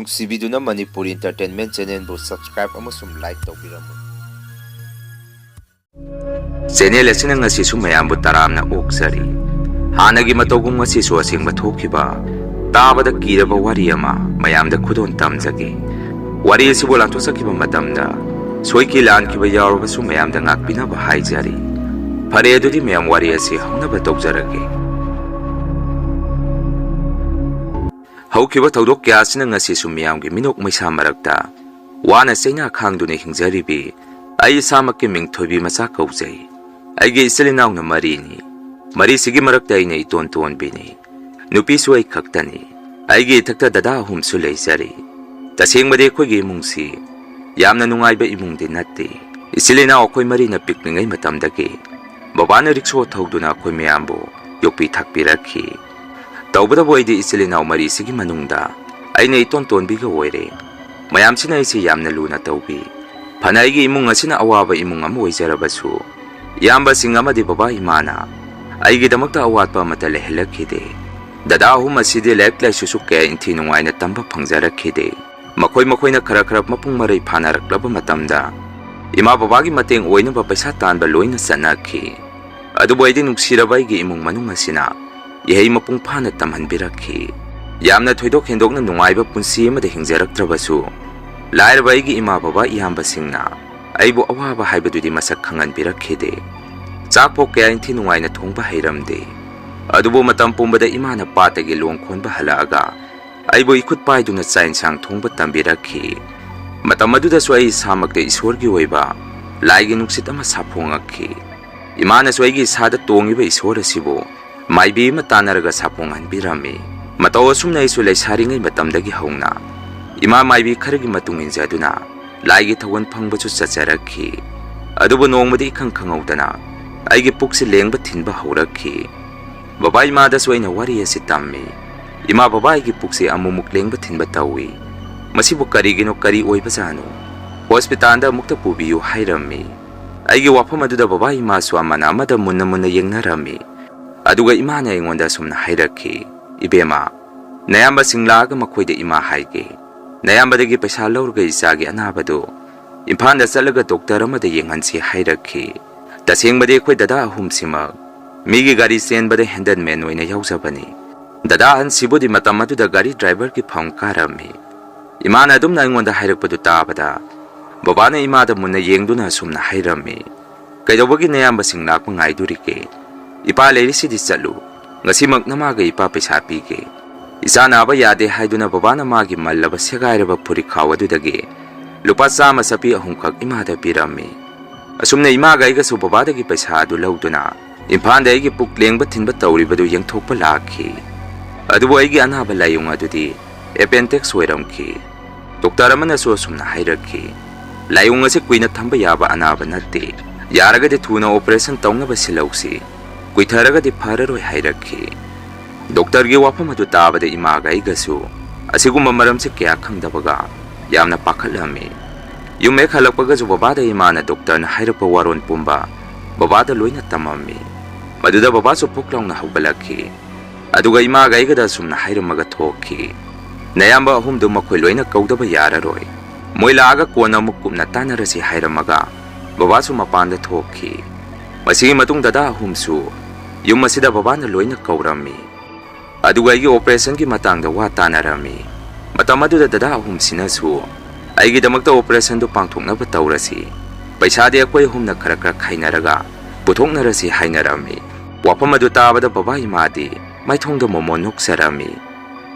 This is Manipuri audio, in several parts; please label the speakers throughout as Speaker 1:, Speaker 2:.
Speaker 1: ꯅꯨꯡꯁꯤꯕꯤꯗꯨꯅ ꯃꯅꯤꯄꯨꯔꯤ ꯏꯟꯇꯔꯇꯦꯟꯃꯦꯟ ꯆꯦꯅꯦꯜꯕꯨ ꯁꯕꯁꯀ꯭ꯔꯥꯏꯕ ꯑꯃꯁꯨꯡ ꯂꯥꯏꯛ ꯇꯧꯕꯤꯔꯝꯃꯨ꯫
Speaker 2: ꯆꯦꯅꯦꯜ ꯑꯁꯤꯅ ꯉꯁꯤꯁꯨ ꯃꯌꯥꯝꯕꯨ ꯇꯔꯥꯝꯅ ꯑꯣꯛꯆꯔꯤ꯫ ꯍꯥꯟꯅꯒꯤ ꯃꯇꯧꯒꯨꯝ ꯉꯁꯤꯁꯨ ꯑꯁꯦꯡꯕ ꯊꯣꯛꯈꯤꯕ ꯇꯥꯕꯗ ꯀꯤꯔꯕ ꯋꯥꯔꯤ ꯑꯃ ꯃꯌꯥꯝꯗ ꯈꯨꯗꯣꯟ ꯇꯝꯖꯒꯦ꯫ ꯋꯥꯔꯤ ꯑꯁꯤꯕꯨ ꯂꯥꯟꯊꯣꯛꯆꯈꯤꯕ ꯃꯇꯝꯗ ꯁꯣꯏꯈꯤ ꯂꯥꯟꯈꯤꯕ ꯌꯥꯎꯔꯕꯁꯨ ꯃꯌꯥꯝꯗ ꯉꯥꯛꯄꯤꯅꯕ ꯍꯥꯏꯖꯔꯤ꯫ ꯐꯔꯦ ꯑꯗꯨꯗꯤ ꯃꯌꯥꯝ ꯋꯥꯔꯤ ꯑꯁꯤ ꯍꯧꯅꯕ ꯇꯧꯖꯔꯒꯦ꯫ ꯍꯧꯈꯤꯕ ꯊꯧꯗꯣꯛ ꯀꯌꯥꯁꯤꯅ ꯉꯁꯤꯁꯨ ꯃꯤꯌꯥꯝꯒꯤ ꯃꯤꯅꯣꯛ ꯃꯩꯁꯥ ꯃꯔꯛꯇ ꯋꯥꯅ ꯆꯩꯅꯥ ꯈꯥꯡꯗꯨꯅ ꯍꯤꯡꯖꯔꯤꯕꯤ ꯑꯩ ꯏꯁꯥꯃꯛꯀꯤ ꯃꯤꯡ ꯊꯣꯏꯕꯤ ꯃꯆꯥ ꯀꯧꯖꯩ꯫ ꯑꯩꯒꯤ ꯏꯆꯤꯜ ꯏꯅꯥꯎꯅ ꯃꯔꯤꯅꯤ꯫ ꯃꯔꯤꯁꯤꯒꯤ ꯃꯔꯛꯇ ꯑꯩꯅ ꯏꯇꯣꯟ ꯇꯣꯟꯕꯤꯅꯤ꯫ ꯅꯨꯄꯤꯁꯨ ꯑꯩ ꯈꯛꯇꯅꯤ꯫ ꯑꯩꯒꯤ ꯏꯊꯛꯇ ꯗꯗꯥ ꯑꯍꯨꯝꯁꯨ ꯂꯩꯖꯔꯤ꯫ ꯇꯁꯦꯡꯕꯗꯤ ꯑꯩꯈꯣꯏꯒꯤ ꯏꯃꯨꯡꯁꯤ ꯌꯥꯝꯅ ꯅꯨꯡꯉꯥꯏꯕ ꯏꯃꯨꯡꯗꯤ ꯅꯠꯇꯦ꯫ ꯏꯆꯤꯜ ꯏꯅꯥꯎ ꯑꯩꯈꯣꯏ ꯃꯔꯤꯅ ꯄꯤꯛꯂꯤꯉꯩ ꯃꯇꯝꯗꯒꯤ ꯕꯕꯥꯅ ꯔꯤꯛꯁꯣ ꯊꯧꯗꯨꯅ ꯑꯩꯈꯣꯏ ꯃꯌꯥꯝꯕꯨ ꯌꯣꯛꯄꯤ ꯊꯥꯛꯄꯤꯔꯛꯈꯤ꯫ ꯇꯧꯕꯇꯕꯨ ꯑꯩꯗꯤ ꯏꯆꯤꯜ ꯏꯅꯥꯎ ꯃꯔꯤꯁꯤꯒꯤ ꯃꯅꯨꯡꯗ ꯑꯩꯅ ꯏꯇꯣꯟ ꯇꯣꯟꯕꯤꯒ ꯑꯣꯏꯔꯦ꯫ ꯃꯌꯥꯝꯁꯤꯅ ꯑꯩꯁꯤ ꯌꯥꯝꯅ ꯂꯨꯅ ꯇꯧꯕꯤ꯫ ꯐꯅ ꯑꯩꯒꯤ ꯏꯃꯨꯡ ꯑꯁꯤꯅ ꯑꯋꯥꯕ ꯏꯃꯨꯡ ꯑꯃ ꯑꯣꯏꯖꯔꯕꯁꯨ ꯏꯌꯥꯝꯕꯁꯤꯡ ꯑꯃꯗꯤ ꯕꯕꯥ ꯏꯃꯥꯅ ꯑꯩꯒꯤꯗꯃꯛꯇ ꯑꯋꯥꯠꯄ ꯑꯃꯠꯇ ꯂꯩꯍꯜꯂꯛꯈꯤꯗꯦ꯫ ꯗꯗꯥ ꯑꯍꯨꯝ ꯑꯁꯤꯗꯤ ꯂꯥꯏꯔꯤꯛ ꯂꯥꯏꯁꯨꯁꯨ ꯀꯌꯥ ꯏꯟꯊꯤ ꯅꯨꯡꯉꯥꯏꯅ ꯇꯝꯕ ꯐꯪꯖꯔꯛꯈꯤꯗꯦ꯫ ꯃꯈꯣꯏꯅ ꯈꯔ ꯃꯄꯨꯡ ꯃꯔꯩ ꯐꯥꯅꯔꯛꯂꯕ ꯃꯇꯝꯗ ꯏꯃꯥ ꯕꯕꯥꯒꯤ ꯃꯇꯦꯡ ꯑꯣꯏꯅꯕ ꯄꯩꯁꯥ ꯇꯥꯟꯕ ꯂꯣꯏꯅ ꯆꯠꯅꯈꯤ꯫ ꯑꯗꯨꯕꯨ ꯑꯩꯗꯤ ꯅꯨꯡꯁꯤꯔꯕ ꯑꯩꯒꯤ ꯏꯃꯨꯡ ꯃꯅꯨꯡ ꯑꯁꯤꯅ ꯏꯍꯩ ꯃꯄꯨꯡ ꯐꯥꯅ ꯇꯝꯍꯟꯕꯤꯔꯛꯈꯤ꯫ ꯌꯥꯝꯅ ꯊꯣꯏꯗꯣꯛ ꯍꯦꯟꯗꯣꯛꯅ ꯅꯨꯡꯉꯥꯏꯕ ꯄꯨꯟꯁꯤ ꯑꯃꯗ ꯍꯤꯡꯖꯔꯛꯇ꯭ꯔꯕꯁꯨ ꯂꯥꯏꯔꯕ ꯑꯩꯒꯤ ꯏꯃꯥ ꯕꯕꯥ ꯏꯌꯥꯝꯕꯁꯤꯡꯅ ꯑꯩꯕꯨ ꯑꯋꯥꯕ ꯍꯥꯏꯕꯗꯨꯗꯤ ꯃꯁꯛ ꯈꯪꯍꯟꯕꯤꯔꯛꯈꯤꯗꯦ꯫ ꯆꯥꯛꯄꯣ ꯀꯌꯥ ꯏꯟꯊꯤ ꯅꯨꯡꯉꯥꯏꯅ ꯊꯣꯡꯕ ꯍꯩꯔꯝꯗꯦ꯫ ꯑꯗꯨꯕꯨ ꯃꯇꯝ ꯄꯨꯝꯕꯗ ꯏꯃꯥꯅ ꯄꯥꯠꯇꯒꯤ ꯂꯣꯡ ꯈꯣꯟꯕ ꯍꯜꯂꯛꯑꯒ ꯑꯩꯕꯨ ꯏꯈꯨꯠ ꯄꯥꯏꯗꯨꯅ ꯆꯥꯛ ꯏꯟꯁꯥꯡ ꯊꯣꯡꯕ ꯇꯝꯕꯤꯔꯛꯈꯤ꯫ ꯃꯇꯝ ꯑꯗꯨꯗꯁꯨ ꯑꯩ ꯏꯁꯥꯃꯛꯇ ꯏꯁꯣꯔꯒꯤ ꯑꯣꯏꯕ ꯂꯥꯏꯒꯤ ꯅꯨꯡꯁꯤꯠ ꯑꯃ ꯁꯥꯐꯣꯡꯉꯛꯈꯤ꯫ ꯏꯃꯥꯅꯁꯨ ꯑꯩꯒꯤ ꯏꯁꯥꯗ ꯇꯣꯡꯉꯤꯕ ꯏꯁꯣꯔ ꯑꯁꯤꯕꯨ ꯃꯥꯏꯕꯤ ꯑꯃ ꯇꯥꯟꯅꯔꯒ ꯁꯥꯐꯣꯡꯍꯟꯕꯤꯔꯝꯃꯤ꯫ ꯃꯇꯧ ꯑꯁꯨꯝꯅ ꯑꯩꯁꯨ ꯂꯩꯁꯥꯔꯤꯉꯩ ꯃꯇꯝꯗꯒꯤ ꯍꯧꯅ ꯏꯃꯥ ꯃꯥꯏꯕꯤ ꯈꯔꯒꯤ ꯃꯇꯨꯡ ꯏꯟꯖꯗꯨꯅ ꯂꯥꯏꯒꯤ ꯊꯧꯒꯜ ꯐꯪꯕꯁꯨ ꯆꯠꯆꯔꯛꯈꯤ꯫ ꯑꯗꯨꯕꯨ ꯅꯣꯡꯃꯗꯤ ꯏꯈꯪ ꯈꯪꯍꯧꯗꯅ ꯑꯩꯒꯤ ꯄꯨꯛꯁꯤ ꯂꯦꯡꯕ ꯊꯤꯟꯕ ꯍꯧꯔꯛꯈꯤ꯫ ꯕꯕꯥ ꯏꯃꯥꯗꯁꯨ ꯑꯩꯅ ꯋꯥꯔꯤ ꯑꯁꯤ ꯇꯝꯃꯤ꯫ ꯏꯃꯥ ꯕꯕꯥ ꯑꯩꯒꯤ ꯄꯨꯛꯁꯤ ꯑꯃꯨꯛꯃꯨꯛ ꯂꯦꯡꯕ ꯊꯤꯟꯕ ꯇꯧꯏ꯫ ꯃꯁꯤꯕꯨ ꯀꯔꯤꯒꯤꯅꯣ, ꯀꯔꯤ ꯑꯣꯏꯕꯖꯥꯠꯅꯣ? ꯍꯣꯁꯄꯤꯇꯥꯜꯗ ꯑꯃꯨꯛꯇ ꯄꯨꯕꯤꯌꯨ ꯍꯥꯏꯔꯝꯃꯤ꯫ ꯑꯩꯒꯤ ꯋꯥꯐꯝ ꯑꯗꯨꯗ ꯕꯕꯥ ꯏꯃꯥꯁꯨ ꯑꯃꯅ ꯑꯃꯗ ꯃꯨꯟꯅ ꯌꯦꯡꯅꯔꯝꯃꯤ꯫ ꯑꯗꯨꯒ ꯏꯃꯥꯅ ꯑꯩꯉꯣꯟꯗ ꯑꯁꯨꯝꯅ ꯍꯥꯏꯔꯛꯈꯤ, "ꯏꯕꯦꯝꯃ, ꯅꯌꯥꯝꯕꯁꯤꯡ ꯂꯥꯛꯑꯒ ꯃꯈꯣꯏꯗ ꯏꯃꯥ ꯍꯥꯏꯒꯦ꯫ ꯅꯌꯥꯝꯕꯗꯒꯤ ꯄꯩꯁꯥ ꯂꯧꯔꯒ ꯏꯆꯥꯒꯤ ꯑꯅꯥꯕꯗꯨ ꯏꯝꯐꯥꯜꯗ ꯆꯠꯂꯒ ꯗꯣꯛꯇꯔ ꯑꯃꯗ ꯌꯦꯡꯍꯟꯁꯤ" ꯍꯥꯏꯔꯛꯈꯤ꯫ ꯇꯁꯦꯡꯕꯗꯤ ꯑꯩꯈꯣꯏ ꯗꯗꯥ ꯑꯍꯨꯝꯁꯤꯃꯛ ꯃꯤꯒꯤ ꯒꯥꯔꯤ ꯆꯦꯟꯕꯗ ꯍꯦꯟꯗꯜꯃꯦꯟ ꯑꯣꯏꯅ ꯌꯥꯎꯖꯕꯅꯤ꯫ ꯗꯗꯥ ꯑꯍꯟꯁꯤꯕꯨꯗꯤ ꯃꯇꯝ ꯑꯗꯨꯗ ꯒꯥꯔꯤ ꯗ꯭ꯔꯥꯏꯚꯔꯒꯤ ꯐꯝ ꯀꯥꯔꯝꯃꯤ꯫ ꯏꯃꯥꯅ ꯑꯗꯨꯝꯅ ꯑꯩꯉꯣꯟꯗ ꯍꯥꯏꯔꯛꯄꯗꯨ ꯇꯥꯕꯗ ꯕꯕꯥꯅ ꯏꯃꯥꯗ ꯃꯨꯟꯅ ꯌꯦꯡꯗꯨꯅ ꯑꯁꯨꯝꯅ ꯍꯥꯏꯔꯝꯃꯤ, "ꯀꯩꯗꯧꯕꯒꯤ ꯅꯌꯥꯝꯕꯁꯤꯡ ꯂꯥꯛꯄ ꯉꯥꯏꯗꯣꯔꯤꯒꯦ? ꯏꯄꯥ ꯂꯩꯔꯤꯁꯤꯗꯤ ꯆꯠꯂꯨ꯫ ꯉꯁꯤꯃꯛ ꯅꯃꯥꯒ ꯏꯄꯥ ꯄꯩꯁꯥ ꯄꯤꯒꯦ." ꯏꯆꯥ ꯅꯥꯕ ꯌꯥꯗꯦ ꯍꯥꯏꯗꯨꯅ ꯕꯕꯥꯅ ꯃꯥꯒꯤ ꯃꯜꯂꯕ ꯁꯦꯒꯥꯏꯔꯕ ꯐꯨꯔꯤꯠꯈꯥꯎ ꯑꯗꯨꯗꯒꯤ ꯂꯨꯄꯥ 100 ꯆꯞꯄꯤ 3 ꯏꯃꯥꯗ ꯄꯤꯔꯝꯃꯤ꯫ ꯑꯁꯨꯝꯅ ꯏꯃꯥꯒ ꯑꯩꯒꯁꯨ ꯕꯕꯥꯗꯒꯤ ꯄꯩꯁꯥ ꯑꯗꯨ ꯂꯧꯗꯨꯅ ꯏꯝꯐꯥꯜꯗ ꯑꯩꯒꯤ ꯄꯨꯛ ꯂꯦꯡꯕ ꯊꯤꯟꯕ ꯇꯧꯔꯤꯕꯗꯨ ꯌꯦꯡꯊꯣꯛꯄ ꯂꯥꯛꯈꯤ꯫ ꯑꯗꯨꯕꯨ ꯑꯩꯒꯤ ꯑꯅꯥꯕ ꯂꯥꯏꯑꯣꯡ ꯑꯗꯨꯗꯤ ꯑꯦꯄꯦꯟꯗꯤꯛꯁ ꯑꯣꯏꯔꯝꯈꯤ꯫ ꯗꯣꯛꯇꯔ ꯑꯃꯅꯁꯨ ꯑꯁꯨꯝꯅ ꯍꯥꯏꯔꯛꯈꯤ, "ꯂꯥꯏꯑꯣꯡ ꯑꯁꯤ ꯀꯨꯏꯅ ꯊꯝꯕ ꯌꯥꯕ ꯑꯅꯥꯕ ꯅꯠꯇꯦ꯫ ꯌꯥꯔꯒꯗꯤ ꯊꯨꯅ ꯑꯣꯄꯔꯦꯁꯟ ꯇꯧꯅꯕ ꯁꯤꯜꯍꯧꯁꯤ, ꯀꯨꯏꯊꯔꯒꯗꯤ ꯐꯔꯔꯣꯏ" ꯍꯥꯏꯔꯛꯈꯤ꯫ ꯗꯣꯛꯇꯔꯒꯤ ꯋꯥꯐꯝ ꯑꯗꯨ ꯇꯥꯕꯗ ꯏꯃꯥꯒ ꯑꯩꯒꯁꯨ ꯑꯁꯤꯒꯨꯝꯕ ꯃꯔꯝꯁꯤ ꯀꯌా ꯈꯪꯗꯕꯒ ꯌꯥꯝꯅ ꯄꯥꯈꯠꯂꯝꯃꯤ꯫ ꯌꯨꯝ ꯍꯦꯛ ꯍꯜꯂꯛꯄꯒꯁꯨ ꯕꯕꯥꯗ ꯏꯃꯥꯅ ꯗꯣꯛꯇꯔꯅ ꯍꯥꯏꯔꯛꯄ ꯋꯥꯔꯣꯜ ꯄꯨꯝꯕ ꯕꯕꯥꯗ ꯂꯣꯏꯅ ꯇꯝꯃꯝꯃꯤ꯫ ꯃꯗꯨꯗ ꯕꯕꯥꯁꯨ ꯄꯨꯛ ꯂꯥꯎꯅ ꯍꯧꯒꯠꯂꯛꯈꯤ꯫ ꯑꯗꯨꯒ ꯏꯃꯥꯒ ꯑꯩꯒꯗ ꯑꯁꯨꯝꯅ ꯍꯥꯏꯔꯝꯃꯒ ꯊꯣꯛꯈꯤ, "ꯅꯌꯥꯝꯕ ꯑꯍꯨꯝꯗꯨ ꯃꯈꯣꯏ ꯂꯣꯏꯅ ꯀꯧꯗꯕ ꯌꯥꯔꯔꯣꯏ꯫ ꯃꯣꯏ ꯂꯥꯛꯑꯒ ꯀꯣꯟꯅ ꯑꯃꯨꯛ ꯀꯨꯞꯅ ꯇꯥꯟꯅꯔꯁꯤ" ꯍꯥꯏꯔꯝꯃꯒ ꯕꯕꯥꯁꯨ ꯃꯄꯥꯟꯗ ꯊꯣꯛꯈꯤ꯫ ꯃꯁꯤꯒꯤ ꯃꯇꯨꯡ ꯗꯗꯥ ꯑꯍꯨꯝꯁꯨ ꯌꯨꯝ ꯑꯁꯤꯗ ꯕꯕꯥꯅ ꯂꯣꯏꯅ ꯀꯧꯔꯝꯃꯤ꯫ ꯑꯗꯨꯒ ꯑꯩꯒꯤ ꯑꯣꯄꯔꯦꯁꯟꯒꯤ ꯃꯇꯥꯡꯗ ꯋꯥ ꯇꯥꯟꯅꯔꯝꯃꯤ꯫ ꯃꯇꯝ ꯑꯗꯨꯗ ꯗꯗꯥ ꯑꯍꯨꯝꯁꯤꯅꯁꯨ ꯑꯩꯒꯤꯗꯃꯛꯇ ꯑꯣꯄꯔꯦꯁꯟꯗꯨ ꯄꯥꯡꯊꯣꯛꯅꯕ ꯇꯧꯔꯁꯤ, ꯄꯩꯁꯥꯗꯤ ꯑꯩꯈꯣꯏ ꯑꯍꯨꯝꯅ ꯈꯔ ꯈꯥꯏꯅꯔꯒ ꯄꯨꯊꯣꯛꯅꯔꯁꯤ ꯍꯥꯏꯅꯔꯝꯃꯤ꯫ ꯋꯥꯐꯝ ꯑꯗꯨ ꯇꯥꯕꯗ ꯕꯕꯥ ꯏꯃꯥꯗꯤ ꯃꯥꯏꯊꯣꯡꯗ ꯃꯣꯃꯣꯟ ꯅꯣꯛꯆꯔꯝꯃꯤ꯫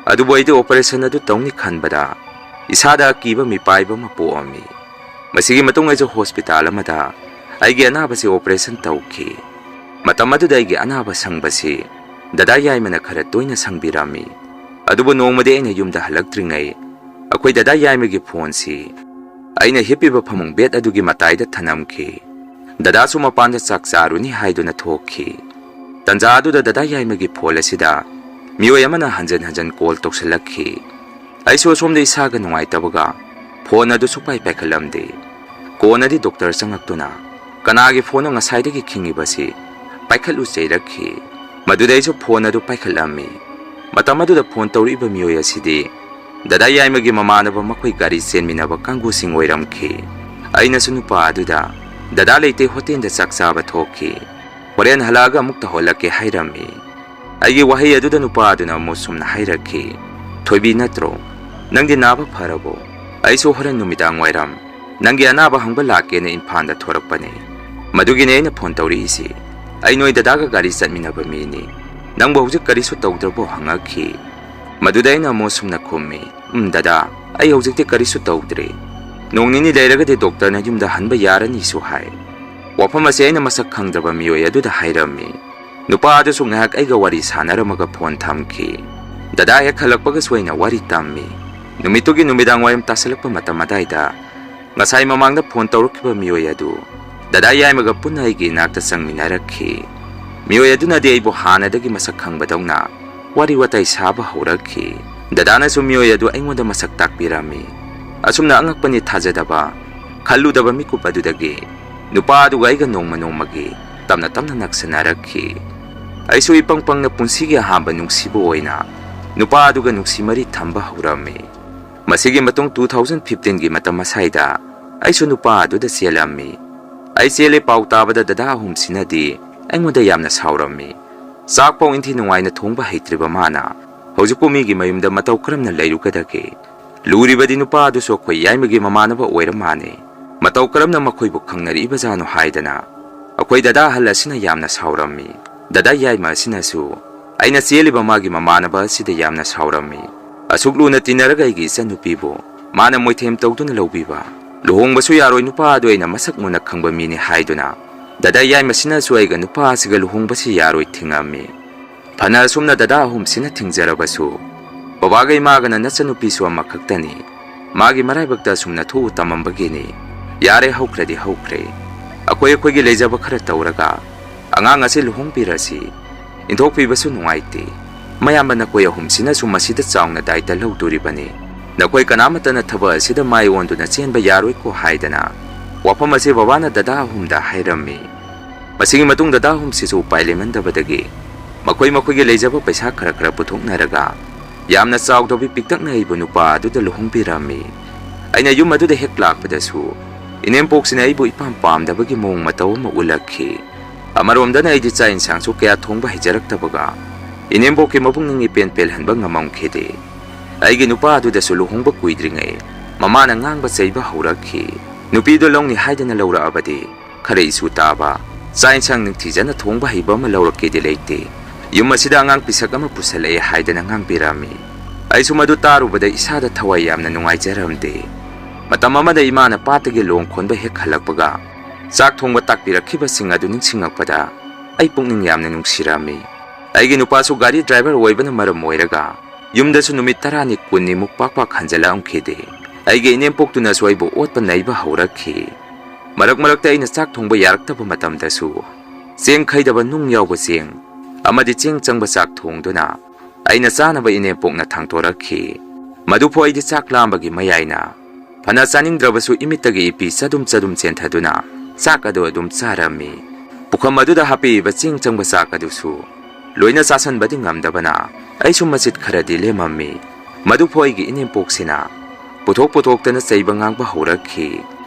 Speaker 2: ꯑꯗꯨꯕꯨ ꯑꯩꯗꯤ ꯑꯣꯄꯔꯦꯁꯟ ꯑꯗꯨ ꯇꯧꯅꯤ ꯈꯟꯕꯗ ꯏꯁꯥꯗ ꯑꯀꯤꯕ ꯃꯤꯄꯥꯏꯕ ꯑꯃ ꯄꯣꯛꯑꯝꯃꯤ꯫ ꯃꯁꯤꯒꯤ ꯃꯇꯨꯡ ꯑꯩꯁꯨ ꯍꯣꯁꯄꯤꯇꯥꯜ ꯑꯃꯗ ꯑꯩꯒꯤ ꯑꯅꯥꯕꯁꯤ ꯑꯣꯄꯔꯦꯁꯟ ꯇꯧꯈꯤ꯫ ꯃꯇꯝ ꯑꯗꯨꯗ ꯑꯩꯒꯤ ꯑꯅꯥꯕ ꯁꯪꯕꯁꯤ ꯗꯗꯥ ꯌꯥꯏꯃꯅ ꯈꯔ ꯇꯣꯏꯅ ꯁꯪꯕꯤꯔꯝꯃꯤ꯫ ꯑꯗꯨꯕꯨ ꯅꯣꯡꯃꯗꯤ ꯑꯩꯅ ꯌꯨꯝꯗ ꯍꯜꯂꯛꯇ꯭ꯔꯤꯉꯩ ꯑꯩꯈꯣꯏ ꯗꯗꯥ ꯌꯥꯏꯃꯒꯤ ꯐꯣꯟꯁꯤ ꯑꯩꯅ ꯍꯤꯞꯄꯤꯕ ꯐꯃꯨꯡ ꯕꯦꯠ ꯑꯗꯨꯒꯤ ꯃꯇꯥꯏꯗ ꯊꯅꯝꯈꯤ꯫ ꯗꯗꯥꯁꯨ ꯃꯄꯥꯟꯗ ꯆꯥꯛ ꯆꯥꯔꯨꯅꯤ ꯍꯥꯏꯗꯨꯅ ꯊꯣꯛꯈꯤ꯫ ꯇꯟꯖꯥ ꯑꯗꯨꯗ ꯗꯗꯥ ꯌꯥꯏꯃꯒꯤ ꯐꯣꯟ ꯑꯁꯤꯗ ꯃꯤꯑꯣꯏ ꯑꯃꯅ ꯍꯟꯖꯟ ꯀꯣꯜ ꯇꯧꯁꯤꯜꯂꯛꯈꯤ꯫ ꯑꯩꯁꯨ ꯑꯁꯣꯝꯗ ꯏꯁꯥꯒ ꯅꯨꯡꯉꯥꯏꯇꯕꯒ ꯐꯣꯟ ꯑꯗꯨ ꯁꯨꯛꯄꯥꯏ ꯄꯥꯏꯈꯠꯂꯝꯗꯦ꯫ ꯀꯣꯟꯅꯗꯤ ꯗꯣꯛꯇꯔ ꯆꯪꯉꯛꯇꯨꯅ "ꯀꯅꯥꯒꯤ ꯐꯣꯟꯅꯣ ꯉꯁꯥꯏꯗꯒꯤ ꯈꯤꯡꯉꯤꯕꯁꯤ? ꯄꯥꯏꯈꯠꯂꯨ" ꯆꯩꯔꯛꯈꯤ꯫ ꯃꯗꯨꯗ ꯑꯩꯁꯨ ꯐꯣꯟ ꯑꯗꯨ ꯄꯥꯏꯈꯠꯂꯝꯃꯤ꯫ ꯃꯇꯝ ꯑꯗꯨꯗ ꯐꯣꯟ ꯇꯧꯔꯛꯏꯕ ꯃꯤꯑꯣꯏ ꯑꯁꯤꯗꯤ Dada yaimagi mamanaba makhoi gari senminaba kangusing oiramkhi. Ainasu nupa aduda dada leite hotel da saksaba thokhi. Horen halaga mukta holake hairami. Aigi wahai aduda nupa aduna musumna hairakhi. Thoibi natro nangdi naba pharabo. Aisu horen numidang wairam. Nangi anaba hangba lake na imphanda thorakpane. Madugine na phone tawri isi. Ai noi dadaga gari satminaba mini. Nangba hujik karisu tawdrabo hangakhi. Madudai na musumna khummi. Dada ai hujikte karisu tawdre. Nongnini leiragadi doctor na yumda hanba yarani su hai. Wafam ase aina masak khangdraba miyoi aduda hairami. Nupa adusu ngahak aiga wari sanaramaga phone thamki. Dada hek halakpaga suaina wari tammi. Numitugi numidang wayam tasalakpa matamadaida. Ngasai mamangda phone tawrukkiba miyoi adu. Dada yaimaga punna aigi nakta sangminarakhi. Miyoi adunadi aibu hanadagi masak khangbadawna wari watai saba haurakhi. Dadana su miyoi adu aingonda masak takpirami. Asumna angakpani thajadaba khalludaba mikup adudagi nupa aduga aiga nongmagi tamna naksanarakkhi. Aisu ipangpangna punsigi ahamba nungsibu oina nupa aduga nungsimari thamba haurami. Masigi matung 2015 gi matam masaida aisu nupa aduda selami. Ai sele pau tabada dada ahum sinadi aingonda yamna saurami. Sakpong inthi nungaina thongba heitriba mana haujipu migi mayumda matau karamna leirukadagi. Luribadi nupa adusu akhoi yaimagi mamanaba oiramane. Matau karamna makhoibu khangnariba janu haidana. Akhoi dada hal asina yamna saurami. Dada yaima asinasu aina seliba magi mamanaba asida yamna saurami. Asukluna tinaraga aigi ichanupibu mana moithem tawduna lawbiba. Luhongbasu yaroi nupa adu aina masak muna khangba mini haiduna. Dada yaima asinasu aiga nupa asiga luhongbasi yaroi thingami. Phana asumna dada ahum sina thingzarabasu Babaga imagana nachanupisu amakhaktani. Magi maraibakta sumna thu tamambagini. Yare haukradi haukre. Akhoi leijaba khara tawraga angang ase luhongpirasi. Indhokpibasu nungaiti. Mayamba nakoi ahumsina sumasida chaungna daita lawduribani. Nakoi kanamatana thaba asida mai onduna chenba yaroi ko haidana. Wafam ase babana dada ahumda hairami. Masigi matung dada ahumsisu pailemandabadagi. Makoi leijaba paisa khara puthoknaraga yamna chaudhabi piktakna aibu nupa aduda luhongpirami. Aina yum aduda hek lakpadasu inempoksina aibu ipam pamdabagi mong mataw ma ulakhi. Amaromdana aidi cha insangsu kaya thongba hijaraktabaga inempokki mabungning ipen pelhanba ngamamkhide. Aigi nupa aduda su luhongba kuidringai mamana ngangba chaiba haurakhi. Nupido longni haidana laura abadi khara isu taba cha insang ningthijana thongba hiba ma laurakide leite. Yum asida angang pisak ama pusalai haidana ngangpirami. Aisu madu tarubada isada thawai yamna nungaijaramde. Matam amada imana patagi long khonba hek halakpaga chak thongba takpirakhiba adu ningsingakpada ai pungning yamna nungsirami. Aigi nupasu gari driver oibana maram oiraga yumdasu numit 10 ni 20 ni mukpak hanjala amkhide. Aigi inempoktuna swaibu otpa naiba haurakhi. Marakta aina chak thongba yaraktaba matamdasu cheng khaidaba nung yawba cheng amadi cheng changba chak thongduna aina chanaba inempokna thangtorakhi. Madupo aidi chak lambagi mayaina phana chaningdrabasu imitagi ipi chadum chenthaduna chak adu adum charami. Pukham aduda hapi ba cheng changba chak adusu loina chasanbadi ngamdabana aisu masit kharadi lemammi. Madupo aigi inempoksina puthok-puthoktana chaiba ngangba haurakhi.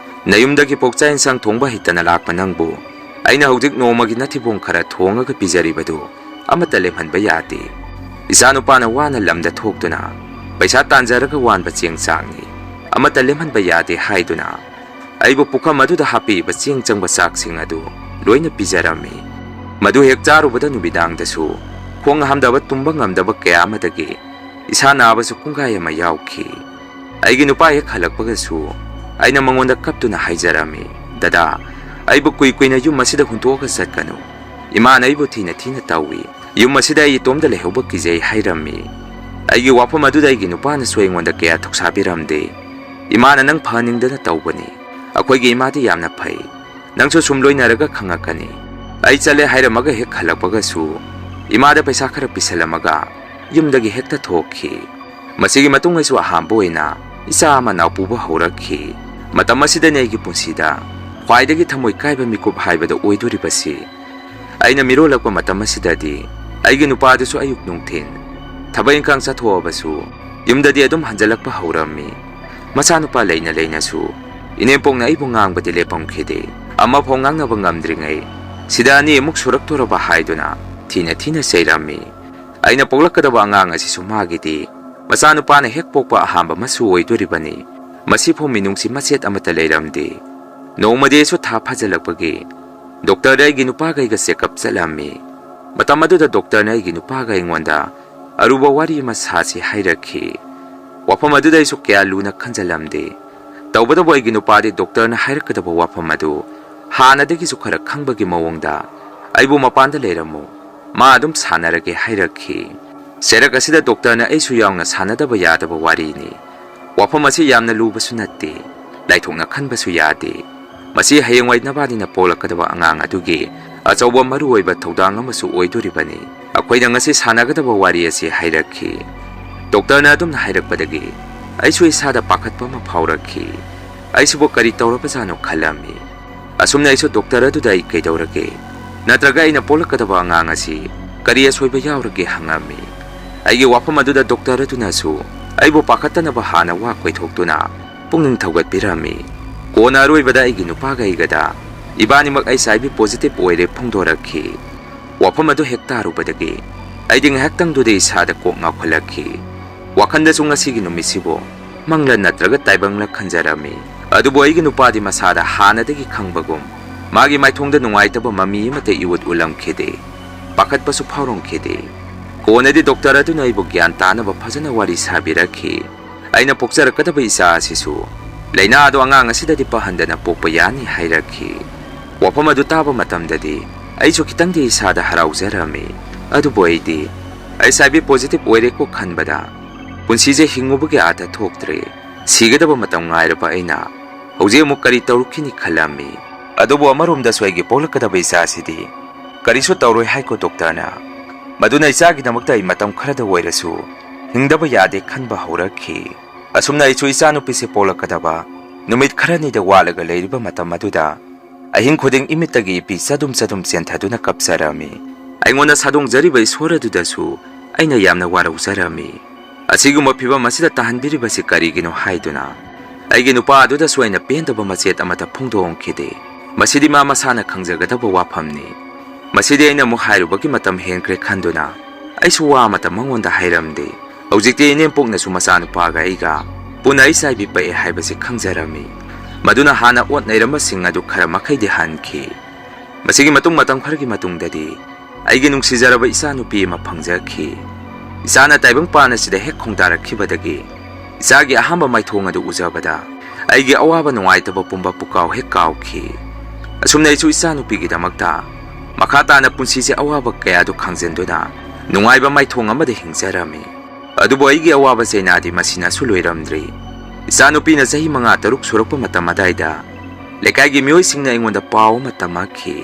Speaker 2: Nayumdagi pokcha insang thongba hitana lakpa nangbu aina hojik nomagi nathibong khara thongaga pijaribadu amata lemhanba yade. Isanupana wana lamda thoktuna paisa tanjaraga wanba cheng changni amata lemhanba yade haiduna aibu pukham aduda hapi ba cheng changba chaksing adu loina pijarami. Madu hek charubada nubidangdasu khong hamdaba tumba ngamdaba kaya amadagi isa nabasu kungai ama yawkhi. Aigi nupa hek halakpagasu aina mangonda kaptuna haijarami. Dada aibu kuina yum masida huntoka satkanu imana aibu thina tawi yum masida ai tomda lehauba kijai hairami. Aigi wafam aduda aigi nupana soingonda kaya thoksabiramde. Imana nang phaningdana tawbani akhoigi imadi yamna phai nangsu sumloinaraga khangakani. Ai chale hairamaga hek halakpagasu imada paisa khara pisalamaga yumdagi hekta thokhi. Masigi matung aisu ahambo oina isa ama naupuba haurakhi. Matam asidani aigi punsida khwaidagi thamoi kaiba mikup haibada oidoribasi aina mirolakpa matam asidadi aigi nupadusu ayuk nungthin thaba ingkang chathoabasu ꯌꯨꯝꯗꯗꯤ ꯑꯗꯨꯝ ꯍꯟꯖꯜꯂꯛꯄ ꯍꯧꯔꯝꯃꯤ꯫ ꯃꯆꯥꯅꯨꯄꯥ ꯂꯩꯅ ꯂꯩꯅꯁꯨ ꯏꯅꯦꯝꯄꯣꯛꯅ ꯑꯩꯕꯨ ꯉꯥꯡꯕꯗꯤ ꯂꯦꯞꯄꯝꯈꯤꯗꯦ꯫ ꯑꯃꯐꯥꯎ ꯉꯥꯡꯅꯕ ꯉꯝꯗ꯭ꯔꯤꯉꯩ ꯁꯤꯗ ꯑꯅꯤꯃꯨꯛ ꯁꯨꯔꯛꯇꯣꯔꯕ ꯍꯥꯏꯗꯨꯅ ꯊꯤꯅ ꯊꯤꯅ ꯆꯩꯔꯝꯃꯤ꯫ ꯑꯩꯅ ꯄꯣꯛꯂꯛꯀꯗꯕ ꯑꯉꯥꯡ ꯑꯁꯤꯁꯨ ꯃꯥꯒꯤꯗꯤ ꯃꯆꯥꯅꯨꯄꯥꯅ ꯍꯦꯛ ꯄꯣꯛꯄ ꯑꯍꯥꯟꯕ ꯃꯁꯨ ꯑꯣꯏꯗꯣꯔꯤꯕꯅꯤ꯫ ꯃꯁꯤꯐꯥꯎ ꯃꯤꯅꯨꯡꯁꯤ ꯃꯆꯦꯠ ꯑꯃꯠꯇ ꯂꯩꯔꯝꯗꯦ꯫ ꯅꯣꯡꯃꯗꯤ ꯑꯩꯁꯨ ꯊꯥ ꯐꯖꯜꯂꯛꯄꯒꯤ ꯗꯣꯛꯇꯔꯗ ꯑꯩꯒꯤ ꯅꯨꯄꯥꯒ ꯆꯦꯛꯑꯞ ꯆꯠꯂꯝꯃꯤ꯫ ꯃꯇꯝ ꯑꯗꯨꯗ ꯗꯣꯛꯇꯔꯅ ꯑꯩꯒꯤ ꯅꯨꯄꯥꯒ ꯑꯩꯉꯣꯟꯗ ꯑꯔꯨꯕ ꯋꯥꯔꯤ ꯑꯃ ꯁꯥꯁꯤ ꯍꯥꯏꯔꯛꯈꯤ꯫ ꯋꯥꯐꯝ ꯑꯗꯨꯗ ꯑꯩꯁꯨ ꯀꯌꯥ ꯂꯨꯅ ꯈꯟꯖꯜꯂꯝꯗꯦ꯫ ꯇꯧꯕꯇꯕꯨ ꯑꯩꯒꯤ ꯅꯨꯄꯥꯗꯤ ꯗꯣꯛꯇꯔꯅ ꯍꯥꯏꯔꯛꯀꯗꯕ ꯋꯥꯐꯝ ꯑꯗꯨ ꯍꯥꯟꯅꯗꯒꯤꯁꯨ ꯈꯔ ꯈꯪꯕꯒꯤ ꯃꯑꯣꯡꯗ ꯑꯩꯕꯨ ꯃꯄꯥꯟꯗ ꯂꯩꯔꯝꯃꯨ, ꯃꯥ ꯑꯗꯨꯝ ꯁꯥꯟꯅꯔꯒꯦ ꯍꯥꯏꯔꯛꯈꯤ꯫ ꯆꯩꯔꯛ ꯑꯁꯤꯗ ꯗꯣꯛꯇꯔꯅ ꯑꯩꯁꯨ ꯌꯥꯎꯅ ꯁꯥꯟꯅꯗꯕ ꯌꯥꯗꯕ ꯋꯥꯔꯤꯅꯤ꯫ ꯋꯥꯐꯝ ꯑꯁꯤ ꯌꯥꯝꯅ ꯂꯨꯕꯁꯨ ꯅꯠꯇꯦ, ꯂꯥꯏꯊꯣꯛꯅ ꯈꯟꯕꯁꯨ ꯌꯥꯗꯦ꯫ ꯃꯁꯤ ꯍꯌꯦꯡꯋꯥꯏ ꯅꯕꯥꯅꯤꯅ ꯄꯣꯛꯂꯛꯀꯗꯕ ꯑꯉꯥꯡ ꯑꯗꯨꯒꯤ ꯑꯆꯧꯕ ꯃꯔꯨꯑꯣꯏꯕ ꯊꯧꯗꯥꯡ ꯑꯃꯁꯨ ꯑꯣꯏꯗꯣꯔꯤꯕꯅꯤ꯫ ꯑꯩꯈꯣꯏꯅ ꯉꯁꯤ ꯁꯥꯟꯅꯒꯗꯕ ꯋꯥꯔꯤ ꯑꯁꯤ ꯍꯥꯏꯔꯛꯈꯤ꯫ ꯗꯣꯛꯇꯔꯅ ꯑꯗꯨꯝꯅ ꯍꯥꯏꯔꯛꯄꯗꯒꯤ ꯑꯩꯁꯨ ꯏꯁꯥꯗ ꯄꯥꯈꯠꯄ ꯑꯃ ꯐꯥꯎꯔꯛꯈꯤ꯫ ꯑꯩꯁꯤꯕꯨ ꯀꯔꯤ ꯇꯧꯔꯕꯖꯥꯠꯅꯣ ꯈꯜꯂꯝꯃꯤ꯫ ꯑꯁꯨꯝꯅ ꯑꯩꯁꯨ ꯗꯣꯛꯇꯔ ꯑꯗꯨꯗ ꯑꯩ ꯀꯩꯗꯧꯔꯒꯦ, ꯅꯠꯇ꯭ꯔꯒ ꯑꯩꯅ ꯄꯣꯛꯂꯛꯀꯗꯕ ꯑꯉꯥꯡ ꯑꯁꯤ ꯀꯔꯤ ꯑꯁꯣꯏꯕ ꯌꯥꯎꯔꯒꯦ ꯍꯪꯉꯝꯃꯤ꯫ ꯑꯩꯒꯤ ꯋꯥꯐꯝ ꯑꯗꯨꯗ ꯗꯣꯛꯇꯔ ꯑꯗꯨꯅꯁꯨ ꯑꯩꯕꯨ ꯄꯥꯈꯠꯇꯅꯕ ꯍꯥꯟꯅ ꯋꯥ ꯀꯣꯏꯊꯣꯛꯇꯨꯅ ꯄꯨꯛꯅꯤꯡ ꯊꯧꯒꯠꯄꯤꯔꯝꯃꯤ꯫ ꯀꯣꯟꯅ ꯑꯔꯣꯏꯕꯗ ꯑꯩꯒꯤ ꯅꯨꯄꯥꯒ ꯑꯩꯒꯗ ꯏꯕꯥꯅꯤꯃꯛ HIV ꯄꯣꯖꯤꯇꯤꯚ ꯑꯣꯏꯔꯦ ꯐꯣꯡꯗꯣꯔꯛꯈꯤ꯫ ꯋꯥꯐꯝ ꯑꯗꯨ ꯍꯦꯛ ꯇꯥꯔꯨꯕꯗꯒꯤ ꯑꯩꯗꯤ ꯉꯥꯏꯍꯥꯛꯇꯪꯗꯨꯗ ꯏꯁꯥꯗ ꯀꯣꯛ ꯉꯥꯎꯈꯠꯂꯛꯈꯤ꯫ ꯋꯥꯈꯟꯗꯁꯨ ꯉꯁꯤꯒꯤ ꯅꯨꯃꯤꯠꯁꯤꯕꯨ ꯃꯪꯂ ꯅꯠꯇ꯭ꯔꯒ ꯇꯥꯏꯕꯪꯂ ꯈꯟꯖꯔꯝꯃꯤ꯫ ꯑꯗꯨꯕꯨ ꯑꯩꯒꯤ ꯅꯨꯄꯥꯗꯤ ꯃꯁꯥꯗ ꯍꯥꯟꯅꯗꯒꯤ ꯈꯪꯕꯒꯨꯝ ꯃꯥꯒꯤ ꯃꯥꯏꯊꯣꯡꯗ ꯅꯨꯡꯉꯥꯏꯇꯕ ꯃꯃꯤ ꯑꯃꯠꯇ ꯏꯎꯠ ꯎꯠꯂꯝꯈꯤꯗꯦ, ꯄꯥꯈꯠꯄꯁꯨ ꯐꯥꯎꯔꯝꯈꯤꯗꯦ꯫ ꯀꯣꯟꯅꯗꯤ ꯗꯣꯛꯇꯔ ꯑꯗꯨꯅ ꯑꯩꯕꯨ ꯒ꯭ꯌꯥꯟ ꯇꯥꯅꯕ ꯐꯖꯅ ꯋꯥꯔꯤ ꯁꯥꯕꯤꯔꯛꯈꯤ꯫ ꯑꯩꯅ ꯄꯣꯛꯆꯔꯛꯀꯗꯕ ꯏꯆꯥ ꯑꯁꯤꯁꯨ ꯂꯩꯅꯥ ꯑꯗꯨ ꯑꯉꯥꯡ ꯑꯁꯤꯗꯗꯤ ꯄꯛꯍꯟꯗꯅ ꯄꯣꯛꯄ ꯌꯥꯅꯤ ꯍꯥꯏꯔꯛꯈꯤ꯫ ꯋꯥꯐꯝ ꯑꯗꯨ ꯇꯥꯕ ꯃꯇꯝꯗꯗꯤ ꯑꯩꯁꯨ ꯈꯤꯇꯪꯗꯤ ꯏꯁꯥꯗ ꯍꯔꯥꯎꯖꯔꯝꯃꯤ꯫ ꯑꯗꯨꯕꯨ ꯑꯩꯗꯤ HIV ꯄꯣꯖꯤꯇꯤꯚ ꯑꯣꯏꯔꯦꯀꯣ ꯈꯟꯕꯗ ꯄꯨꯟꯁꯤꯁꯦ ꯍꯤꯡꯉꯨꯕꯒꯤ ꯑꯥꯔꯊ ꯊꯣꯛꯇ꯭ꯔꯦ꯫ ꯁꯤꯒꯗꯕ ꯃꯇꯝ ꯉꯥꯏꯔꯕ ꯑꯩꯅ ꯍꯧꯖꯤꯛ ꯑꯃꯨꯛ ꯀꯔꯤ ꯇꯧꯔꯛꯈꯤꯅꯤ ꯈꯜꯂꯝꯃꯤ꯫ ꯑꯗꯨꯕꯨ ꯑꯃꯔꯣꯝꯗꯁꯨ ꯑꯩꯒꯤ ꯄꯣꯛꯂꯛꯀꯗꯕ ꯏꯆꯥꯁꯤꯗꯤ ꯀꯔꯤꯁꯨ ꯇꯧꯔꯣꯏ ꯍꯥꯏꯀꯣ ꯗꯣꯛꯇꯔꯅ꯫ ꯃꯗꯨꯅ ꯏꯆꯥꯒꯤꯗꯃꯛꯇ ꯑꯩ ꯃꯇꯝ ꯈꯔꯗ ꯑꯣꯏꯔꯁꯨ ꯍꯤꯡꯗꯕ ꯌꯥꯗꯦ ꯈꯟꯕ ꯍꯧꯔꯛꯈꯤ꯫ ꯑꯁꯨꯝꯅ ꯑꯩꯁꯨ ꯏꯆꯥꯅꯨꯄꯤꯁꯦ ꯄꯣꯛꯂꯛꯀꯗꯕ ꯅꯨꯃꯤꯠ ꯈꯔꯅꯤꯗ ꯋꯥꯠꯂꯒ ꯂꯩꯔꯤꯕ ꯃꯇꯝ ꯑꯗꯨꯗ ꯑꯍꯤꯡ ꯈꯨꯗꯤꯡ ꯏꯃꯤꯠꯇꯒꯤ ꯏꯄꯤ ꯆꯗꯨꯝ ꯆꯗꯨꯝ ꯆꯦꯟꯊꯗꯨꯅ ꯀꯞꯆꯔꯝꯃꯤ꯫ ꯑꯩꯉꯣꯟꯗ ꯁꯥꯗꯣꯡꯖꯔꯤꯕ ꯏꯁꯣꯔ ꯑꯗꯨꯗꯁꯨ ꯑꯩꯅ ꯌꯥꯝꯅ ꯋꯥꯔꯧꯖꯔꯝꯃꯤ꯫ ꯑꯁꯤꯒꯨꯝꯕ ꯐꯤꯚꯝ ꯑꯁꯤꯗ ꯇꯥꯍꯟꯕꯤꯔꯤꯕꯁꯤ ꯀꯔꯤꯒꯤꯅꯣ ꯍꯥꯏꯗꯨꯅ ꯑꯩꯒꯤ ꯅꯨꯄꯥ ꯑꯗꯨꯗꯁꯨ ꯑꯩꯅ ꯄꯦꯟꯗꯕ ꯃꯆꯦꯠ ꯑꯃꯠꯇ ꯐꯣꯡꯗꯣꯛꯈꯤꯗꯦ꯫ ꯃꯁꯤꯗꯤ ꯃꯥ ꯃꯁꯥꯅ ꯈꯪꯖꯒꯗꯕ ꯋꯥꯐꯝꯅꯤ꯫ ꯃꯁꯤꯗꯤ ꯑꯩꯅ ꯑꯃꯨꯛ ꯍꯥꯏꯔꯨꯕꯒꯤ ꯃꯇꯝ ꯍꯦꯟꯈ꯭ꯔꯦ ꯈꯟꯗꯨꯅ ꯑꯩꯁꯨ ꯋꯥ ꯑꯃꯠꯇ ꯃꯉꯣꯟꯗ ꯍꯥꯏꯔꯝꯗꯦ꯫ ꯍꯧꯖꯤꯛꯇꯤ ꯏꯅꯦꯝꯄꯣꯛꯅꯁꯨ ꯃꯆꯥꯅꯨꯄꯥꯒ ꯑꯩꯒ ꯄꯨꯟꯅ HIV ꯄꯛꯑꯦ ꯍꯥꯏꯕꯁꯤ ꯈꯪꯖꯔꯝꯃꯤ꯫ ꯃꯗꯨꯅ ꯍꯥꯟꯅ ꯑꯣꯠ ꯅꯩꯔꯝꯕꯁꯤꯡ ꯑꯗꯨ ꯈꯔ ꯃꯈꯩꯗꯤ ꯍꯟꯈꯤ꯫ ꯃꯁꯤꯒꯤ ꯃꯇꯝ ꯈꯔꯒꯤ ꯃꯇꯨꯡꯗꯗꯤ ꯑꯩꯒꯤ ꯅꯨꯡꯁꯤꯖꯔꯕ ꯏꯆꯥꯅꯨꯄꯤ ꯑꯃ ꯐꯪꯖꯈꯤ꯫ ꯏꯆꯥꯅ ꯇꯥꯏꯕꯪꯄꯥꯟ ꯑꯁꯤꯗ ꯍꯦꯛ ꯈꯣꯡꯗꯥꯔꯛꯈꯤꯕꯗꯒꯤ ꯏꯆꯥꯒꯤ ꯑꯍꯥꯟꯕ ꯃꯥꯏꯊꯣꯡ ꯑꯗꯨ ꯎꯖꯕꯗ ꯑꯩꯒꯤ ꯑꯋꯥꯕ ꯅꯨꯡꯉꯥꯏꯇꯕ ꯄꯨꯝꯕ ꯄꯨꯀꯥꯎ ꯍꯦꯛ ꯀꯥꯎꯈꯤ꯫ ꯑꯁꯨꯝꯅ ꯑꯩꯁꯨ ꯏꯆꯥꯅꯨꯄꯤꯒꯤꯗꯃꯛꯇ ꯃꯈꯥ ꯇꯥꯅ ꯄꯨꯟꯁꯤꯁꯦ ꯑꯋꯥꯕ ꯀꯌꯥꯗꯨ ꯈꯥꯡꯖꯤꯟꯗꯨꯅ ꯅꯨꯡꯉꯥꯏꯕ ꯃꯥꯏꯊꯣꯡ ꯑꯃꯗ ꯍꯤꯡꯖꯔꯝꯃꯤ꯫ ꯑꯗꯨꯕꯨ ꯑꯩꯒꯤ ꯑꯋꯥꯕ ꯆꯩꯅꯥꯗꯤ ꯃꯁꯤꯅꯁꯨ ꯂꯣꯏꯔꯝꯗ꯭ꯔꯤ꯫ ꯏꯆꯥꯅꯨꯄꯤꯅ ꯆꯍꯤ 5-6 ꯁꯨꯔꯛꯄ ꯃꯇꯝ ꯑꯗꯥꯏꯗ ꯂꯩꯀꯥꯏꯒꯤ ꯃꯤꯑꯣꯏꯁꯤꯡꯅ ꯑꯩꯉꯣꯟꯗ ꯄꯥꯎ ꯑꯃ ꯇꯝꯃꯛꯈꯤ꯫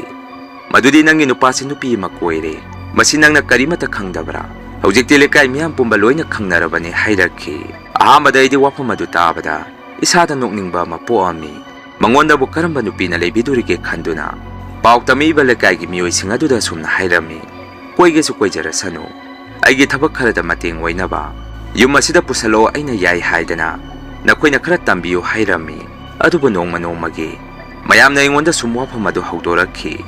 Speaker 2: ꯃꯗꯨꯗꯤ ꯅꯪꯒꯤ ꯅꯨꯄꯥꯁꯤ ꯅꯨꯄꯤ ꯑꯃ ꯀꯣꯏꯔꯦ, ꯃꯁꯤ ꯅꯪꯅ ꯀꯔꯤꯃꯠꯇ ꯈꯪꯗꯕ꯭ꯔꯥ? ꯍꯧꯖꯤꯛꯇꯤ ꯂꯩꯀꯥꯏ ꯃꯤꯌꯥꯝ ꯄꯨꯝꯕ ꯂꯣꯏꯅ ꯈꯪꯅꯔꯕꯅꯤ ꯍꯥꯏꯔꯛꯈꯤ꯫ ꯑꯍꯥꯟꯕꯗ ꯑꯩꯗꯤ ꯋꯥꯐꯝ ꯑꯗꯨ ꯇꯥꯕꯗ ꯏꯁꯥꯗ ꯅꯣꯛꯅꯤꯡꯕ ꯑꯃ ꯄꯣꯛꯑꯝꯃꯤ꯫ ꯃꯉꯣꯟꯗꯕꯨ ꯀꯔꯝꯕ ꯅꯨꯄꯤꯅ ꯂꯩꯕꯤꯗꯣꯔꯤꯒꯦ ꯈꯟꯗꯨꯅ ꯄꯥꯎ ꯇꯝꯃꯤꯕ ꯂꯩꯀꯥꯏꯒꯤ ꯃꯤꯑꯣꯏꯁꯤꯡ ꯑꯗꯨꯗ ꯑꯁꯨꯝꯅ ꯍꯥꯏꯔꯝꯃꯤ, ꯀꯣꯏꯒꯦꯁꯨ ꯀꯣꯏꯖꯔꯁꯅꯨ, ꯑꯩꯒꯤ ꯊꯕꯛ ꯈꯔꯗ ꯃꯇꯦꯡ ꯑꯣꯏꯅꯕ ꯌꯨꯝ ꯑꯁꯤꯗ ꯄꯨꯁꯜꯂꯛꯑꯣ, ꯑꯩꯅ ꯌꯥꯏ ꯍꯥꯏꯗꯅ ꯅꯈꯣꯏꯅ ꯈꯔ ꯇꯝꯕꯤꯌꯨ ꯍꯥꯏꯔꯝꯃꯤ꯫ ꯑꯗꯨꯕꯨ ꯅꯣꯡꯃ ꯅꯣꯡꯃꯒꯤ ꯃꯌꯥꯝꯅ ꯑꯩꯉꯣꯟꯗ ꯁꯨꯝ ꯋꯥꯐꯝ ꯑꯗꯨ ꯍꯧꯗꯣꯔꯛꯈꯤ꯫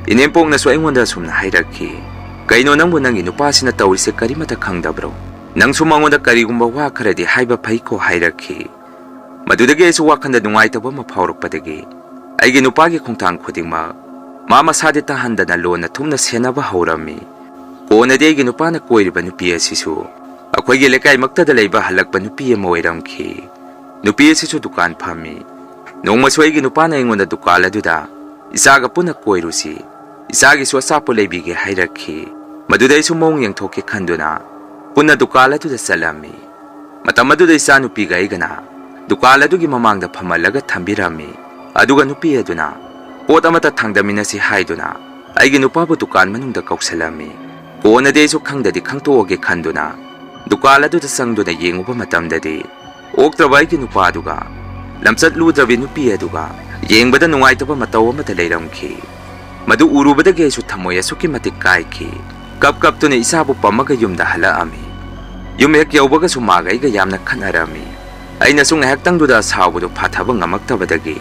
Speaker 2: ꯏꯅꯦꯝꯄꯣꯛꯅꯁꯨ ꯑꯩꯉꯣꯟꯗ ꯑꯁꯨꯝꯅ ꯍꯥꯏꯔꯛꯈꯤ, ꯀꯩꯅꯣ ꯅꯪꯕꯨ ꯅꯪꯒꯤ ꯅꯨꯄꯥꯁꯤꯅ ꯇꯧꯔꯤꯁꯦ ꯀꯔꯤꯃꯠꯇ ꯈꯪꯗꯕ꯭ꯔꯣ? ꯅꯪꯁꯨ ꯃꯉꯣꯟꯗ ꯀꯔꯤꯒꯨꯝꯕ ꯋꯥ ꯈꯔꯗꯤ ꯍꯥꯏꯕ ꯐꯩꯀꯣ ꯍꯥꯏꯔꯛꯈꯤ꯫ ꯃꯗꯨꯗꯒꯤ ꯑꯩꯁꯨ ꯋꯥꯈꯟꯗ ꯅꯨꯡꯉꯥꯏꯇꯕ ꯑꯃ ꯐꯥꯎꯔꯛꯄꯗꯒꯤ ꯑꯩꯒꯤ ꯅꯨꯄꯥꯒꯤ ꯈꯣꯡꯊꯥꯡ ꯈꯨꯗꯤꯡꯃꯛ ꯃꯥ ꯃꯁꯥꯗꯤ ꯇꯥꯍꯟꯗꯅ ꯂꯣꯟꯅ ꯊꯨꯝꯅ ꯁꯦꯟꯅꯕ ꯍꯧꯔꯝꯃꯤ꯫ ꯀꯣꯟꯅꯗꯤ ꯑꯩꯒꯤ ꯅꯨꯄꯥꯅ ꯀꯣꯏꯔꯤꯕ ꯅꯨꯄꯤ ꯑꯁꯤꯁꯨ ꯑꯩꯈꯣꯏꯒꯤ ꯂꯩꯀꯥꯏꯃꯛꯇꯗ ꯂꯩꯕ ꯍꯜꯂꯛꯄ ꯅꯨꯄꯤ ꯑꯃ ꯑꯣꯏꯔꯝꯈꯤ꯫ ꯅꯨꯄꯤ ꯑꯁꯤꯁꯨ ꯗꯨꯀꯥꯟ ꯐꯝꯃꯤ꯫ ꯅꯣꯡꯃꯁꯨ ꯑꯩꯒꯤ ꯅꯨꯄꯥꯅ ꯑꯩꯉꯣꯟꯗ ꯗꯨꯀꯥꯟ ꯑꯗꯨꯗ ꯏꯆꯥꯒ ꯄꯨꯟꯅ ꯀꯣꯏꯔꯨꯁꯤ, ꯏꯆꯥꯒꯤꯁꯨ ꯑꯆꯥꯄꯣꯠ ꯂꯩꯕꯤꯒꯦ ꯍꯥꯏꯔꯛꯈꯤ꯫ ꯃꯗꯨꯗ ꯑꯩꯁꯨ ꯃꯑꯣꯡ ꯌꯦꯡꯊꯣꯛꯀꯦ ꯈꯟꯗꯨꯅ ꯄꯨꯟꯅ ꯗꯨꯀꯥꯟ ꯑꯗꯨꯗ ꯆꯠꯂꯝꯃꯤ꯫ ꯃꯇꯝ ꯑꯗꯨꯗ ꯏꯆꯥꯅꯨꯄꯤꯒ ꯑꯩꯒꯅ ꯗꯨꯀꯥꯟ ꯑꯗꯨꯒꯤ ꯃꯃꯥꯡꯗ ꯐꯝꯍꯜꯂꯒ ꯊꯝꯕꯤꯔꯝꯃꯤ꯫ ꯑꯗꯨꯒ ꯅꯨꯄꯤ ꯑꯗꯨꯅ ꯄꯣꯠ ꯑꯃꯠꯇ ꯊꯥꯡꯗꯃꯤꯟꯅꯁꯤ ꯍꯥꯏꯗꯨꯅ ꯑꯩꯒꯤ ꯅꯨꯄꯥꯕꯨ ꯗꯨꯀꯥꯟ ꯃꯅꯨꯡꯗ ꯀꯧꯁꯜꯂꯝꯃꯤ꯫ ꯀꯣꯟꯅꯗꯤ ꯑꯩꯁꯨ ꯈꯪꯗꯗꯤ ꯈꯪꯇꯣꯛꯑꯒꯦ ꯈꯟꯗꯨꯅ ꯗꯨꯀꯥꯟ ꯑꯗꯨꯗ ꯆꯪꯗꯨꯅ ꯌꯦꯡꯉꯨꯕ ꯃꯇꯝꯗꯗꯤ ꯑꯣꯛꯇ꯭ꯔꯕ ꯑꯩꯒꯤ ꯅꯨꯄꯥꯗꯨꯒ ꯂꯝꯆꯠ ꯂꯨꯗ꯭ꯔꯕꯤ ꯅꯨꯄꯤ ꯑꯗꯨꯒ ꯌꯦꯡꯕꯗ ꯅꯨꯡꯉꯥꯏꯇꯕ ꯃꯇꯧ ꯑꯃꯗ ꯂꯩꯔꯝꯈꯤ꯫ ꯃꯗꯨ ꯎꯔꯨꯕꯗꯒꯤ ꯑꯩꯁꯨ ꯊꯃꯣꯏ ꯑꯁꯨꯛꯀꯤ ꯃꯇꯤꯛ ꯀꯥꯏꯈꯤ꯫ ꯀꯞꯇꯨꯅ ꯏꯆꯥꯕꯨ ꯄꯝꯃꯒ ꯌꯨꯝꯗ ꯍꯜꯂꯛꯑꯝꯃꯤ꯫ Yum hek yaubaga sumaga iga yamna khanarami. Aina sung ngahaktangduda sawbudu phathaba ngamaktabadagi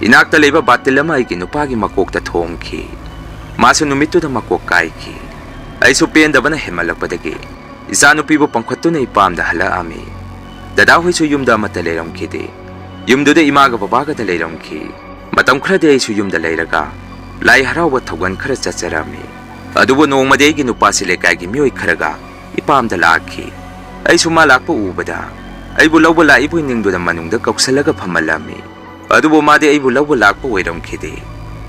Speaker 2: inakta leiba batil ama aigi nupagi makokta thongki. Masu numittuda makok kaiki. Aisu pendabana hemalakpadagi isa nupibu pangkhattuna ipamda halaami. Dada hoisu yumda amata leiramkidi. Yumduda imaga babaga da leiramki. Matam khradi aisu yumda leiraga lai harauba thogan khara chacharami. Adubu nongmadi aigi nupasi lekaigi mioi kharaga ipamda lakhi. Aisu ma lakpa ubada aibu lawba laibu ningduda manungda kauksalaga phamalami. Adubu madi aibu lawba lakpa oiramkidi.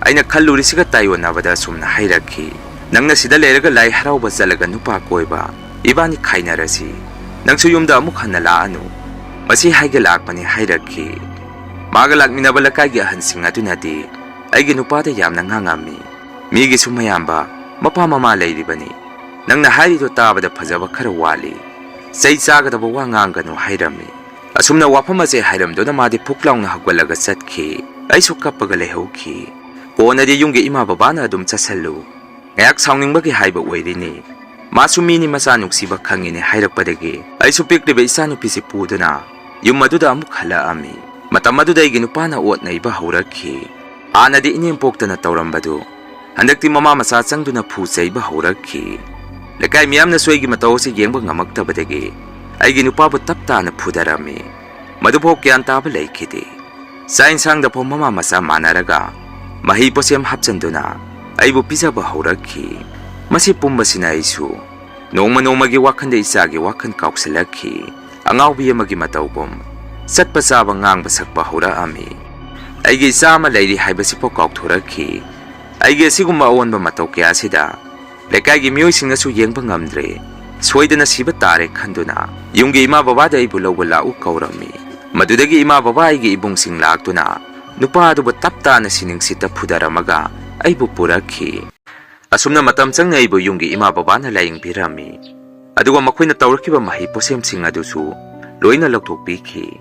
Speaker 2: Aina khallurisiga tayonabada sumna hairakhi. Nangna sida leiraga lai harauba chalaga nupa koiba ibani khainarasi. Nangsu yumda amuk hanna laanu. Masi haiga lakpani hairakhi. Maga lakminaba lakaigi ahansing adunadi aigi nupada yamna ngangami. Migi sumayamba mapa mama leiribani. Nangna hairido tabada phajaba khara wali. Sai chagadaba wa nganganu hairami. Asumna wafam ase hairamdona madi puklaungna hagwalaga chatki. Aisu kappaga lehauki. Konadi yungge ima babana adum chasallu. Ngayak saungingbagi haiba oirini. Masu mini masa nuksiba khangini hairakpadagi aisu pikriba isa nupisi puduna yum aduda amuk halaami. Matam aduda aigi nupana otna iba haurakhi. Anadi inimpoktana taurambadu handakti mama masa changduna phucha iba haurakhi. Lekai miyamna soigi matawsi yengba ngamaktabadagi aigi nupabu taptana phudarami. Madupok kyan taba leikhidi. Sa insangda po mama masa manaraga mahi posem hapchanduna aibu pizaba haurakhi. Masi pumbasina isu nongma nongmagi wakhanda isagi wakhan kauksalakhi. Angawbi amagi matawbom satpa saba ngangba sakpa huraami. Aigi isa ama leiri haibasipo kaukthuraki. Aigi asigumba awanba mataw kaya sida lekaigi miyoisingnasu yengba ngamdre soidana siba tare khanduna yunggi ima babada aibu lawba lau kaurami. Madudagi ima baba aigi ibungsing laktuna nupa aduba taptana siningsita phudaramaga aibu purakhi. Asumna matam changna aibu yunggi ima babana layingbirami. Aduga makhoina tawrakiba mahi posemsing adusu loina laukthokpikhi.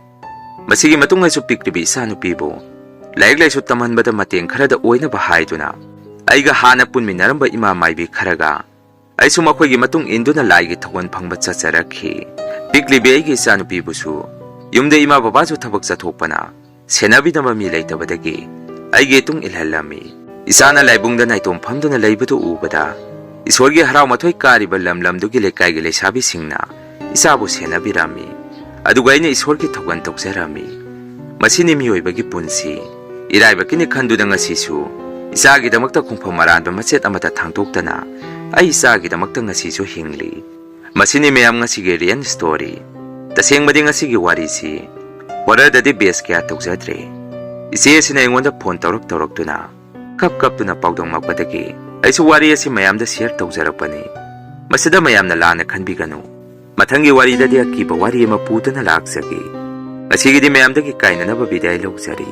Speaker 2: Masigi matung aisu pikribi isa nupibu laik laisu tamanbada mateng kharada oinaba haiduna aiga hana punminaramba ima maibi kharaga aisu makhoigi matung induna laigi thogon phangba chacharakhi. Piklibi aigi isa nupibusu yumda ima babasu thabak chathokpana senabidama mi leitabadagi aigi tung ilhalami. Isana laibungda naitom phamduna leibadu ubada isorgi harau mathoi kariba lamlamdugi lekaigi lesabi singna isabu senabirami. Aduga aina isorgi thogan tokjarami. Masini miyoibagi punsi iraibakini khanduna ngasisu isagi damakta khungpham maranba machet amata thangtoktana ai isagi damakta ngasisu hingli. Masini meyam ngasigi real story. Tasengmadi ngasigi warisi horror-dadi base kaya tokjadre. Isi asina ingonda phone tawraktuna kap-kaptuna pawdong magpadagi aisu wari asi mayamda share tawjarakpani. Masida mayamna lana khanbiganu. Mathangi waridadi akiba wari ama putana laksagi. Asigidi mayamdagi kainanaba bidai lawjari.